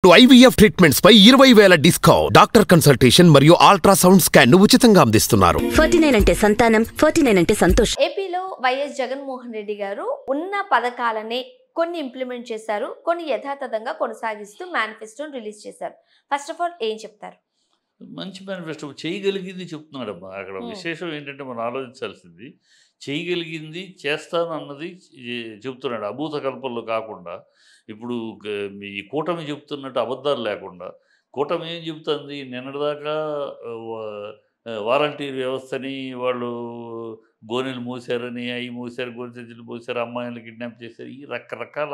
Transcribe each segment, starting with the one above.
IVF treatments పై 20,000 discount. Doctor consultation మరియు ultrasound scan ను ఉచితంగా అందిస్తున్నారు. 49 అంటే సంతానం, 49 అంటే సంతోషం. ఏపీలో వైఎస్ జగన్మోహన్ రెడ్డి గారు ఉన్న పథకాలనే కొన్ని ఇంప్లిమెంట్ చేశారు, కొన్ని యథాతథంగా కొనసాగిస్తూ మేనిఫెస్టోని రిలీజ్ చేశారు. ఫస్ట్ ఆఫ్ ఆల్ ఏం చెప్తారు? మంచి మేనిఫెస్టో చేయగలిగింది చెప్తున్నాడమ్మా. అక్కడ విశేషం ఏంటంటే మనం ఆలోచించాల్సింది, చేయగలిగింది చేస్తాను అన్నది చెప్తున్నాడు. అభూత కల్పనలు కాకుండా ఇప్పుడు ఈ కూటమి చెప్తున్నట్టు అబద్ధాలు లేకుండా కూటమి ఏం చెబుతుంది, నిన్నటిదాకా వాలంటీర్ వ్యవస్థని వాళ్ళు గోనెలు మూసారని, అవి మూసారు, గోనె సంచులు మూసారు, అమ్మాయిలు కిడ్నాప్ చేశారు, ఈ రకరకాల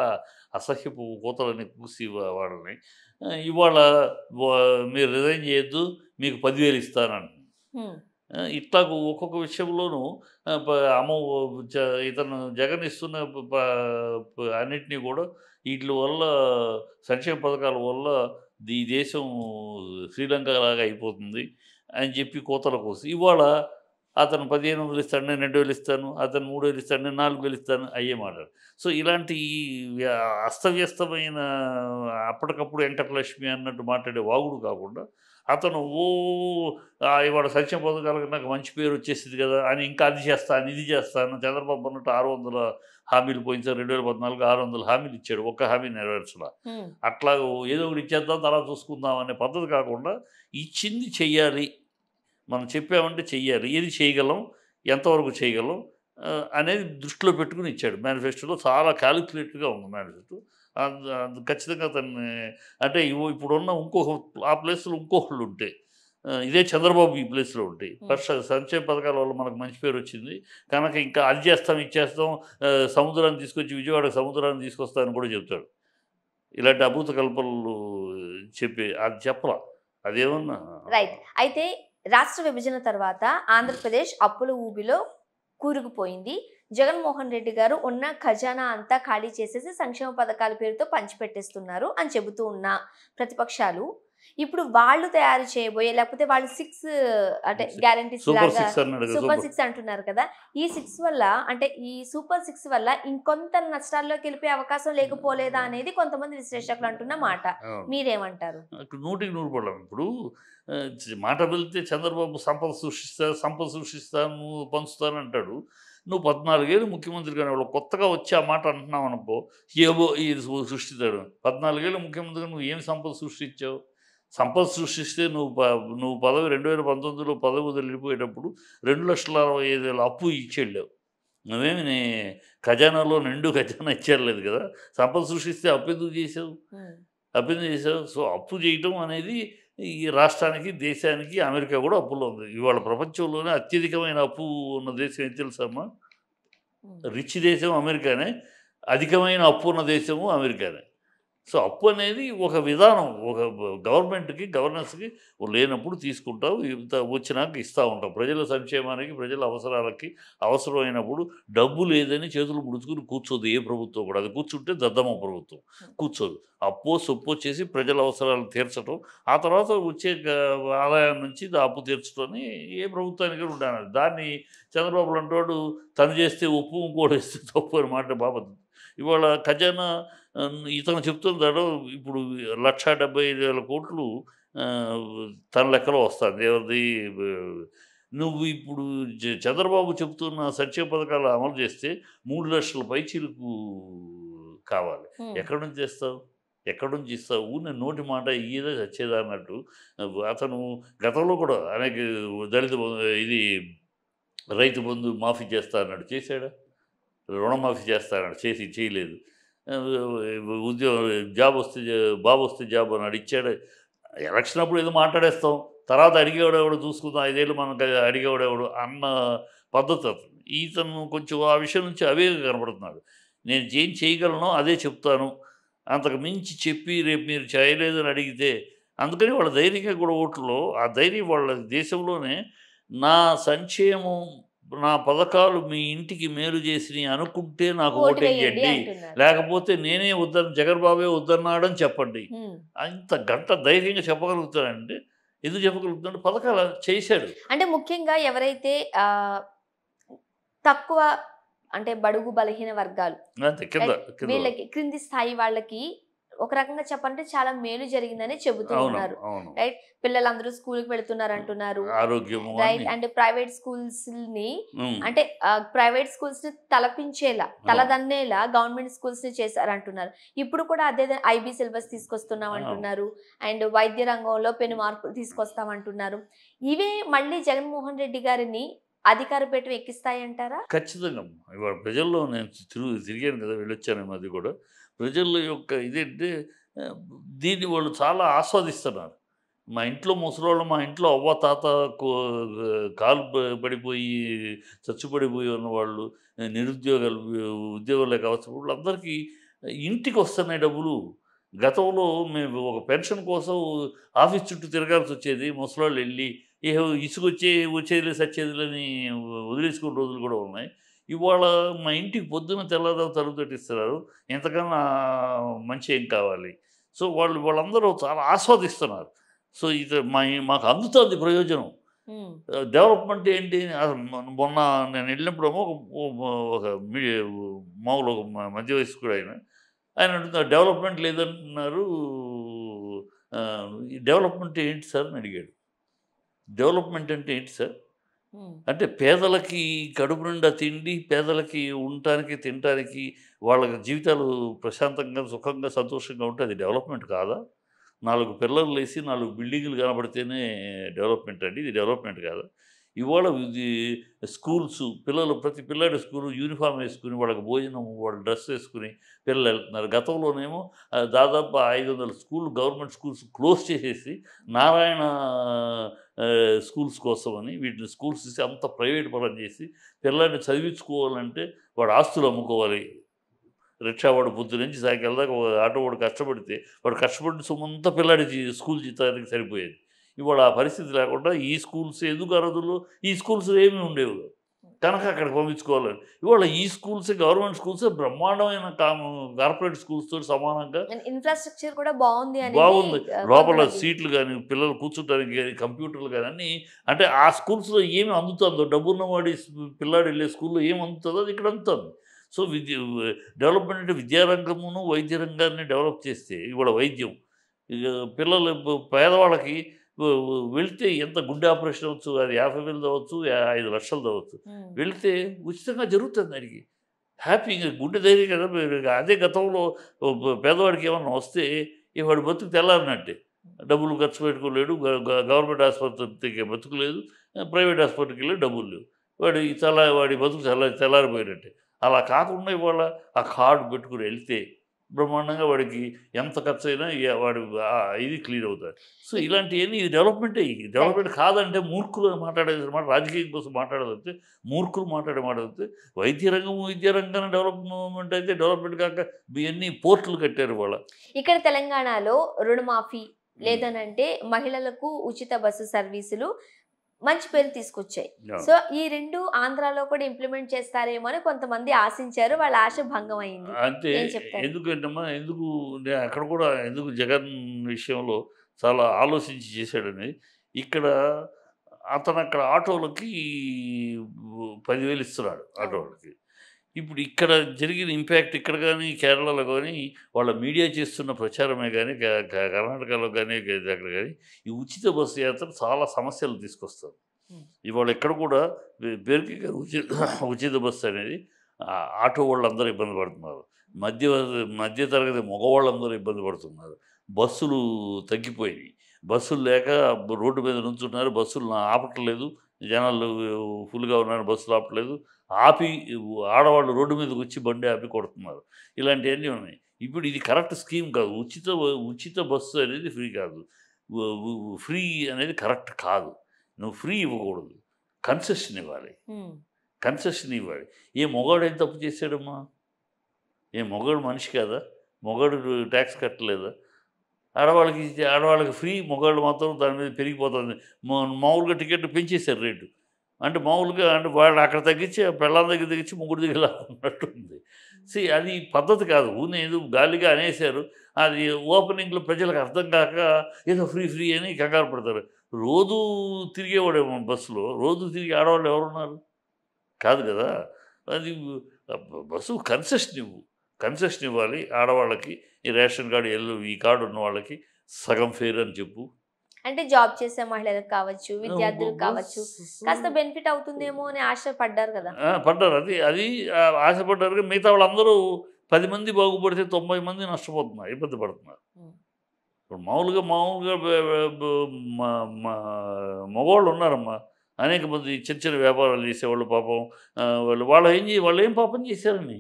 అసహ్యపు కూతలని కూసి వాళ్ళని ఇవాళ మీరు రిజైన్ చేయొద్దు, మీకు 10,000 ఇస్తానంటున్నాను. ఇట్లా ఒక్కొక్క విషయంలోనూ ఇతను జగన్ ఇస్తున్న అన్నిటినీ కూడా వీటి వల్ల, సంక్షేమ పథకాల వల్ల ఈ దేశం శ్రీలంక లాగా అయిపోతుంది అని చెప్పి కోతల కోసం ఇవాళ అతను 1,500 ఇస్తాడు, నేను 2,000 ఇస్తాను, అతను 3,000 ఇస్తాడు, నేను 4,000 ఇస్తాను, అయ్యే మాట్లాడు. సో ఇలాంటి అస్తవ్యస్తమైన అప్పటికప్పుడు వెంకటలక్ష్మి అన్నట్టు మాట్లాడే వాగుడు కాకుండా అతను ఇవాళ సంక్షేమ పథకాలకు నాకు మంచి పేరు వచ్చేసింది కదా అని, ఇంకా అది చేస్తాను ఇది చేస్తాను, చంద్రబాబు అన్నట్టు 600 హామీలు పోయించారు. 2014 600 హామీలు ఇచ్చాడు, ఒక్క హామీ నెరవేర్చలా. అట్లా ఏదో ఒకటి ఇచ్చేద్దాం తర్వాత చూసుకుందాం అనే పద్ధతి కాకుండా ఇచ్చింది చెయ్యాలి, మనం చెప్పామంటే చెయ్యాలి, ఏది చేయగలం, ఎంతవరకు చేయగలం అనేది దృష్టిలో పెట్టుకుని ఇచ్చాడు. మేనిఫెస్టోలో చాలా క్యాలిక్యులేటెడ్గా ఉంది మేనిఫెస్టో. ఖచ్చితంగా అతన్ని అంటే ఇప్పుడున్న ఆ ప్లేస్లో ఇంకొకళ్ళు ఉంటే, ఇదే చంద్రబాబు ఈ ప్లేస్లో ఉంటాయి. ఫస్ట్ సంక్షేమ పథకాల వల్ల మనకు మంచి పేరు వచ్చింది కనుక ఇంకా అది చేస్తాం ఇది చేస్తాం, సముద్రాన్ని తీసుకొచ్చి విజయవాడకు సముద్రాన్ని తీసుకొస్తామని కూడా చెప్తాడు. ఇలాంటి అభూత కల్పనలు చెప్పి అది చెప్పరా, అదేమన్నా రైట్. అయితే రాష్ట్ర విభజన తర్వాత ఆంధ్రప్రదేశ్ అప్పుల ఊబిలో కూరుకుపోయింది. జగన్మోహన్ రెడ్డి గారు ఉన్న ఖజానా అంతా ఖాళీ చేసేసి సంక్షేమ పథకాల పేరుతో పంచిపెట్టేస్తున్నారు అని చెబుతూ ఉన్న ప్రతిపక్షాలు ఇప్పుడు వాళ్ళు తయారు చేయబోయే, లేకపోతే వాళ్ళు 6 అంటే గ్యారంటీస్ లాగా సూపర్ 6 అంటున్నారు కదా, ఈ 6 వల్ల అంటే ఈ సూపర్ 6 వల్ల ఇంకొంత నష్టాల్లోకి వెళ్ళిపోయే అవకాశం లేకపోలేదా అనేది కొంతమంది విశ్లేషకులు అంటున్న మాట. మీరేమంటారు? 100కి 100 పడలేము. ఇప్పుడు మాట వెళ్తే చంద్రబాబు సంపద సృష్టిస్తాను పంచుతాను అంటాడు. నువ్వు 14 ఏళ్ళు ముఖ్యమంత్రి కానీ వాళ్ళు కొత్తగా వచ్చి ఆ మాట అంటున్నావు అనుకో, ఏవో ఇది సృష్టిస్తాడు. 14 ఏళ్ళు ముఖ్యమంత్రిగా నువ్వు ఏం సంపద సృష్టించావు? సంపద సృష్టిస్తే నువ్వు పదవి 2019లో పదవి వదిలిపోయేటప్పుడు 2,65,000 అప్పు ఇచ్చేళ్ళావు. నువ్వేమి ఖజానాలో నిండు ఖజానా ఇచ్చేయలేదు కదా. సంపద సృష్టిస్తే అప్పు ఎందుకు చేసావు? సో అప్పు చేయటం అనేది ఈ రాష్ట్రానికి, దేశానికి, అమెరికా కూడా అప్పులో ఉంది. ఇవాళ ప్రపంచంలోనే అత్యధికమైన అప్పు ఉన్న దేశం ఏం తెలుసమ్మా? రిచ్ దేశం అమెరికానే, అధికమైన అప్పు ఉన్న దేశము అమెరికానే. సో అప్పు అనేది ఒక విధానం, ఒక గవర్నమెంట్కి గవర్నెన్స్కి లేనప్పుడు తీసుకుంటావు, వచ్చినాక ఇస్తూ ఉంటావు. ప్రజల సంక్షేమానికి, ప్రజల అవసరాలకి అవసరమైనప్పుడు డబ్బు లేదని చేతులు ముడుచుకుని కూర్చోదు ఏ ప్రభుత్వం కూడా. అది కూర్చుంటే దద్దమ్మ ప్రభుత్వం కూర్చోదు. అప్పో సొప్పో చేసి ప్రజల అవసరాలు తీర్చడం, ఆ తర్వాత వచ్చే ఆదాయం నుంచి అప్పు తీర్చడం ఏ ప్రభుత్వానికి ఉండాలి. దాన్ని చంద్రబాబు అంటాడు తను చేస్తే ఉప్పు, ఇంకోటి వేస్తే తప్పు అని మాట బాబద్దు. ఇవాళ ఖజానా ఇతను చెప్తున్నాడు ఇప్పుడు 1,75,000 కోట్లు తన లెక్కలో వస్తుంది. ఎవరిది? నువ్వు ఇప్పుడు చంద్రబాబు చెప్తున్న సంక్షేమ పథకాలు అమలు చేస్తే 3 లక్షల పైచీలకు కావాలి. ఎక్కడి నుంచి చేస్తావు? ఎక్కడి నుంచి ఇస్తావు? నేను నోటి మాట ఇయ్యేదే చచ్చేదా అన్నట్టు. అతను గతంలో కూడా అనేక దళిత ఇది రైతు బంధు మాఫీ చేస్తా అన్నాడు, చేశాడా? రుణమాఫీ చేస్తా అన్నాడు, చేయలేదు. జాబ్ వస్తే బాబు వస్తే జాబ్ అన్నాడు, ఇచ్చాడు. ఎలక్షన్ అప్పుడు ఏదో మాట్లాడేస్తాం, తర్వాత అడిగేవాడెవడు చూసుకుందాం, 5 ఏళ్ళు మనకు అడిగేవాడెవడు అన్న పద్ధతి అతను. ఇతను కొంచెం ఆ విషయం నుంచి అవే కనపడుతున్నాడు. నేను ఏం చేయగలను అదే చెప్తాను, అంతకు మించి చెప్పి రేపు మీరు చేయలేదని అడిగితే, అందుకని వాళ్ళ ధైర్యంగా కూడా ఓట్లో ఆ ధైర్యం వాళ్ళ దేశంలోనే నా సంక్షేమం, నా పథకాలు మీ ఇంటికి మేలు చేసి అనుకుంటే నాకు ఓటేయండి, లేకపోతే నేనే జగన్ బాబే వద్దన్నాడని చెప్పండి. అంత గంట ధైర్యంగా చెప్పగలుగుతాడంటే ఎందుకు చెప్పగలుగుతాడు? పథకాలు చేశాడు. అంటే ముఖ్యంగా ఎవరైతే తక్కువ అంటే బడుగు బలహీన వర్గాలు, వీళ్ళకి క్రింది స్థాయి వాళ్ళకి ఒక రకంగా చెప్పాలంటే చాలా మేలు జరిగిందని చెబుతూ అవును ఉన్నారు. అవును రైట్. పిల్లలందరూ స్కూల్‌కి వెళ్తున్నారు అంటున్నారు. ఆరోగ్యము రైట్. అన్ని అండ్ ప్రైవేట్ స్కూల్స్‌ని ఉమ్, అంటే ప్రైవేట్ స్కూల్స్‌ని తలపించేలా, అవును. తలదన్నేలా గవర్నమెంట్ స్కూల్స్‌ని చేశారంటున్నారు. ఇప్పుడు కూడా అదే ఐబీ సిలబస్ తీసుకొస్తున్నాం అవును. అంటున్నారు. అండ్ వైద్య రంగంలో పెను మార్పులు తీసుకొస్తామంటున్నారు. ఇవే మళ్ళీ జగన్మోహన్ రెడ్డి గారిని అధికార పీఠం ఎక్కిస్తాయంటారా? ఖచ్చితంగా ఇవాళ ప్రజల్లో నేను తిరిగాను కదా, వెళ్ళొచ్చాను ఈ మధ్య కూడా. ప్రజల యొక్క ఇదేంటే ఆ, దీన్ని వాళ్ళు చాలా ఆస్వాదిస్తున్నారు. మా ఇంట్లో ముసలోళ్ళు, మా ఇంట్లో అవ్వ తాత కాలు పడిపోయి చచ్చుపడిపోయి ఉన్నవాళ్ళు, నిరుద్యోగాలు, ఉద్యోగం లేక అవసరం వాళ్ళందరికీ ఇంటికి వస్తున్నాయి డబ్బులు. గతంలో మేము ఒక పెన్షన్ కోసం ఆఫీస్ చుట్టూ తిరగాల్సి వచ్చేది. ముసలోళ్ళు వెళ్ళి ఏహో వచ్చేదిలే సచ్చేదిలని వదిలేసుకున్న రోజులు కూడా ఉన్నాయి. ఇవాళ మా ఇంటికి పొద్దున్న తెల్లవారు తలుపు తట్టిస్తున్నారు. ఇంతకన్నా మంచి ఏం కావాలి? సో వాళ్ళందరూ చాలా ఆస్వాదిస్తున్నారు. సో ఇది మాకు అందుతుంది ప్రయోజనం. హ్మ్. డెవలప్‌మెంట్ ఏంటి? మొన్న నేను వెళ్ళినప్పుడేమో ఒక మీ మామూలు ఒక మధ్య వయస్కుడాయన. ఆయన అడుగుతున్నారు, "డెవలప్‌మెంట్ లేదంటున్నారు. ఈ డెవలప్‌మెంట్ ఏంటి సార్?" అని అడిగాడు. డెవలప్‌మెంట్ అంటే ఏంటి సార్? హ్మ్. అంటే పేదలకి కడుపు నిండా తిండి, పేదలకి ఉండటానికి, తినటానికి, వాళ్ళ జీవితాలు ప్రశాంతంగా, సుఖంగా, సంతోషంగా ఉంటే అది డెవలప్‌మెంట్ కాదా? 4 పిల్లర్లు లేసి 4 బిల్డింగులు కనపడితేనే డెవలప్‌మెంట్ అండి. ఇది డెవలప్‌మెంట్ కాదా? ఇవాళ ఇది పిల్లలు ప్రతి పిల్లాడి స్కూలు యూనిఫార్మ్ వేసుకొని, వాళ్ళకి భోజనం, వాళ్ళు డ్రెస్ వేసుకొని పిల్లలెళ్తున్నారు. గతంలోనేమో దాదాపు 500 గవర్నమెంట్ స్కూల్స్ క్లోజ్ చేసేసి నారాయణ స్కూల్స్ కోసమని వీటిని స్కూల్స్ తీసి అంత ప్రైవేట్ పరం చేసి పిల్లాడిని చదివించుకోవాలంటే వాడు ఆస్తులు అమ్ముకోవాలి. రిక్షా వాడు పొద్దున్నుంచి సాయంకాలం దాకా ఆటో వాడు కష్టపడితే వాడు కష్టపడిన సొమ్మంతా పిల్లాడి స్కూల్ జీతానికి సరిపోయేది. ఇవాళ ఆ పరిస్థితి లేకుండా ఈ స్కూల్స్ ఎందుకు ఆ రోజుల్లో ఈ స్కూల్స్ ఏమీ ఉండేవి కాదు. కనుక అక్కడికి పంపించుకోవాలని. ఇవాళ ఈ స్కూల్సే గవర్నమెంట్ స్కూల్సే బ్రహ్మాండమైన కార్పొరేట్ స్కూల్స్‌తో సమానంగా ఇన్‌ఫ్రాస్ట్రక్చర్ కూడా బావుంది అనేది బాగుంది. లోపల కొంతమంది. సీట్లు గాని, పిల్లలు కూర్చోటానికి గాని, కంప్యూటర్లు గాని అన్నీ అంటే ఆ స్కూల్స్‌లో ఏమి అందుతుందో డబ్బున్నవాడి పిల్లాడు ఎళ్ళే స్కూల్‌లో ఏమి అందుతుందో అది ఇక్కడ అందుతుంది. సో డెవలప్‌మెంట్ అంటే విద్యారంగమును, వైద్య రంగాన్ని డెవలప్ చేస్తే ఇవాళ వైద్యం ఇగ పిల్లలు పేదవాళ్ళకి వెళ్తే ఎంత గుండె ఆపరేషన్ అవ్వచ్చు. అది 50,000 అవ్వచ్చు, 5,00,000 అవ్వచ్చు. హ్మ్. వెళ్తే ఉచితంగా జరుగుతుంది ఆడికి. హ్యాపీగా గుండె ధైర్యం కదా! అదే గతంలో పేదవాడికి ఏమన్నా వస్తే వాడి బతుకు తెల్లారినట్టే. డబ్బులు ఖర్చు పెట్టుకోలేడు. గ గ గవర్నమెంట్ ఆసుపత్రికి బతుకు లేదు. ప్రైవేట్ హాస్పిటల్‌కెళ్ళి డబ్బులు లేవు. వాడి బతుకు తెల్లారిపోయినట్టే. అలా కాకుండా ఇవాళ ఆ కార్డ్ పెట్టుకొని ఎళ్తే బ్రహ్మాండంగా వాడికి ఎంత ఖర్చయినా వాడు ఇది క్లియర్ అవుతాడు. సో ఇలాంటియన్నీ డెవలప్‌మెంటే. ఇది డెవలప్‌మెంట్ కాదంటే మూర్ఖులు మాట్లాడేది మాట, రాజకీయం కోసం మాట్లాడేదైతే మూర్ఖులు మాట్లాడే మాట అయితే విద్యా రంగాన్ని డెవలప్‌మెంట్ అయితే డెవలప్‌మెంట్ కాక ఇయన్నీ పోర్టులు కట్టారు ఇవాళ. ఇక్కడ తెలంగాణలో రుణమాఫీ హ్మ్. లేదనంటే మహిళలకు ఉచిత బస్సు సర్వీసులు మంచి పేరు తీసుకొచ్చాయి. యాహ్! సో ఈ 2 ఆంధ్రాలో కూడా ఇంప్లిమెంట్ చేస్తారేమో అని కొంతమంది ఆశించారు. వాళ్ళ ఆశ భంగం అయింది. అంటే ఏం చెప్తారు? ఎందుకంటమ్మా నేను అక్కడ కూడా ఎందుకు జగన్ విషయంలో చాలా ఆలోచించి చేశాడని, ఇక్కడ అతనక్కడ ఆటోలకి 10,000 ఇస్తున్నాడు అవును. ఆటోలకి. ఇప్పుడు ఇక్కడ జరిగిన ఇంపాక్ట్ ఇక్కడ గానీ, కేరళలో గానీ, వాళ్ళ మీడియా చేస్తున్న ప్రచారమే గానీ, క క కర్ణాటకలో గానీ, అక్కడ గానీ, ఈ ఉచిత బస్సు యాత్ర చాలా సమస్యలు తీసుకొస్తుంది. హ్మ్. ఇవాళ ఎక్కడ కూడా పేరుకి ఉచిత బస్సు అనేది ఆటో వాళ్ళందరూ ఇబ్బంది పడుతున్నారు. మధ్య మధ్య తరగతి మగవాళ్ళందరూ ఇబ్బంది పడుతున్నారు. బస్సులు తగ్గిపోయినాయి. బస్సులు లేక రోడ్డు మీద నుంచుంటున్నారు. బస్సులు ఆపట్లేదు. జనాలు ఫుల్‌గా ఉన్నారు. బస్సులు ఆపట్లేదు. ఆపి ఆడవాళ్ళు రోడ్డు మీదకొచ్చి బండి ఆపి కొడుతున్నారు. ఇలాంటియన్నీ ఉన్నాయి. ఇప్పుడు ఇది కరెక్ట్ స్కీమ్ కాదు. ఉచిత బస్సు అనేది ఫ్రీ కాదు. వు వు ఫ్రీ అనేది కరెక్ట్ కాదు. నువ్వు ఫ్రీ ఇవ్వకూడదు. కన్సెషన్ ఇవ్వాలి. హ్మ్. కన్సెషన్ ఇవ్వాలి. ఏ మొగాడు ఏం తప్పు చేశాడమ్మా? ఏ మొగాడు మనిషి కాదా? మొగాడు టాక్స్ కట్టలేదా? ఆడవాళ్ళకి ఫ్రీ, మొగాళ్ళు మాత్రం దాని మీద పెరిగిపోతుంది. మామూలుగా టికెట్ పెంచేశారు రేటు. అంటే మామూలుగా అంటే వాళ్ళు అక్కడ తగ్గించి పెళ్ళాం దగ్గర తగ్గించి ముగ్గురు దగ్గర లాక్కున్నట్టుంది. అది పద్ధతి కాదు. ఏదో గాలిగా అనేశారు. అది ఓపెనింగ్‌లో ప్రజలకు అర్థం కాక ఏదో ఫ్రీ అని కంగారు పడతారు. రోజూ తిరిగేవాడేమో బస్సులో. రోజు తిరిగే ఆడవాళ్ళు ఎవరున్నారు? కాదు కదా! అది బస్సు కన్సెషన్ ఇవ్వు. కన్సెషన్ ఇవ్వాలి ఆడవాళ్ళకి. ఈ రేషన్ కార్డు ఈ కార్డు ఉన్న వాళ్ళకి సగం ఫేర్ అని చెప్పు. అంటే జాబ్ చేసే మహిళలకు కావచ్చు, విద్యార్థులకు కావచ్చు, కాస్త బెనిఫిట్ అవుతుందేమో అని ఆశపడ్డారు కదా. పడ్డారు. అది ఆశపడ్డారు. మిగతా వాళ్ళందరూ 10 మంది బాగుపడితే 90 మంది నష్టపోతున్నారు, ఇబ్బంది పడుతున్నారు. ఇప్పుడు మామూలుగా మగవాళ్ళు ఉన్నారమ్మా, అనేక మంది చిన్న చిన్న వ్యాపారాలు చేసేవాళ్ళు పాపం. వాళ్ళు ఏం పాపం చేశారని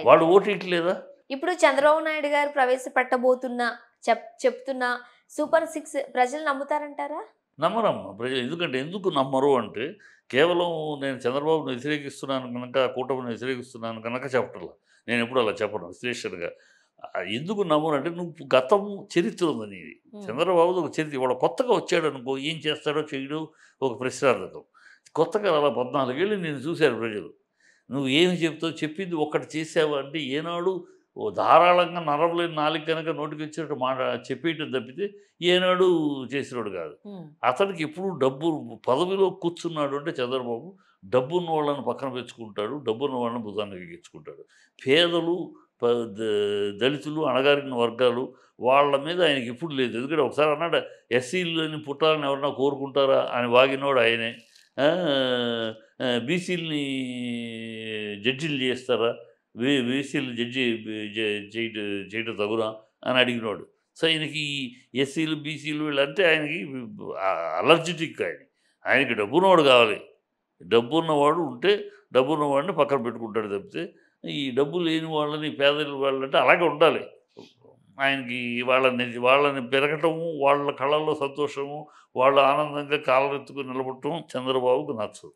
వాళ్ళు ఓటేయట్లేదా? ఇప్పుడు చంద్రబాబు నాయుడు గారు ప్రవేశపెట్టబోతున్న చెప్తున్న సూపర్ 6 ప్రజలు నమ్ముతారంటారా? నమ్మరమ్మా ప్రజలు. ఎందుకు నమ్మరు అంటే కేవలం నేను చంద్రబాబును వ్యతిరేకిస్తున్నాను కనుక, కూటమిని వ్యతిరేకిస్తున్నాను కనుక చెప్పట్లా. నేను ఎప్పుడు అలా చెప్పను విశ్లేషణగా. ఎందుకు నమ్మరు అంటే నువ్వు గతం చరిత్ర ఉంది నీది. చంద్రబాబు ఒక చరిత్ర. వాడు కొత్తగా వచ్చాడు అనుకో, ఏం చేస్తాడో చేయడు ఒక ప్రశ్నార్థకం. కొత్తగా అలా 14 ఏళ్ళు నేను చూశాను ప్రజలు. నువ్వు ఏమి చెప్తావు, చెప్పింది ఒక్కటి చేసావు అంటే ఏనాడు ధారాళంగా నరవలేని నాలుగు కనుక నోటికి వచ్చినట్టు మాట చెప్పేయటం తప్పితే ఏనాడు చేసినాడు కాదు. అతనికి ఎప్పుడు డబ్బు పదవిలో కూర్చున్నాడు అంటే చంద్రబాబు డబ్బున్న వాళ్ళని పక్కన పెంచుకుంటాడు, డబ్బున్న వాళ్ళని భుజానికి ఎక్కించుకుంటాడు. పేదలు, దళితులు, అణగారిన వర్గాలు వాళ్ళ మీద ఆయనకి ఎప్పుడు లేదు. ఎందుకంటే ఒకసారి అన్నాడు, ఎస్సీలని పుట్టాలని ఎవరన్నా కోరుకుంటారా అని వాగినోడు ఆయనే. బీసీలని జడ్జీలు చేస్తారా, బీసీలు జడ్జి చేయటం తగునా అని అడిగినాడు. సో ఆయనకి ఎస్సీలు బీసీలు వీళ్ళంటే ఆయనకి అలర్జిటిక్. ఆయనకి డబ్బున్నవాడు కావాలి. డబ్బున్నవాడు ఉంటే డబ్బున్నవాడిని పక్కన పెట్టుకుంటాడు తప్పితే ఈ డబ్బు లేని వాళ్ళని, పేదల వాళ్ళంటే అలాగే ఉండాలి. ఆయనకి వాళ్ళని పెరగటము, వాళ్ళ కళల్లో సంతోషము, వాళ్ళ ఆనందంగా కాళ్ళెత్తుకుని నిలబడటం చంద్రబాబుకు నచ్చదు.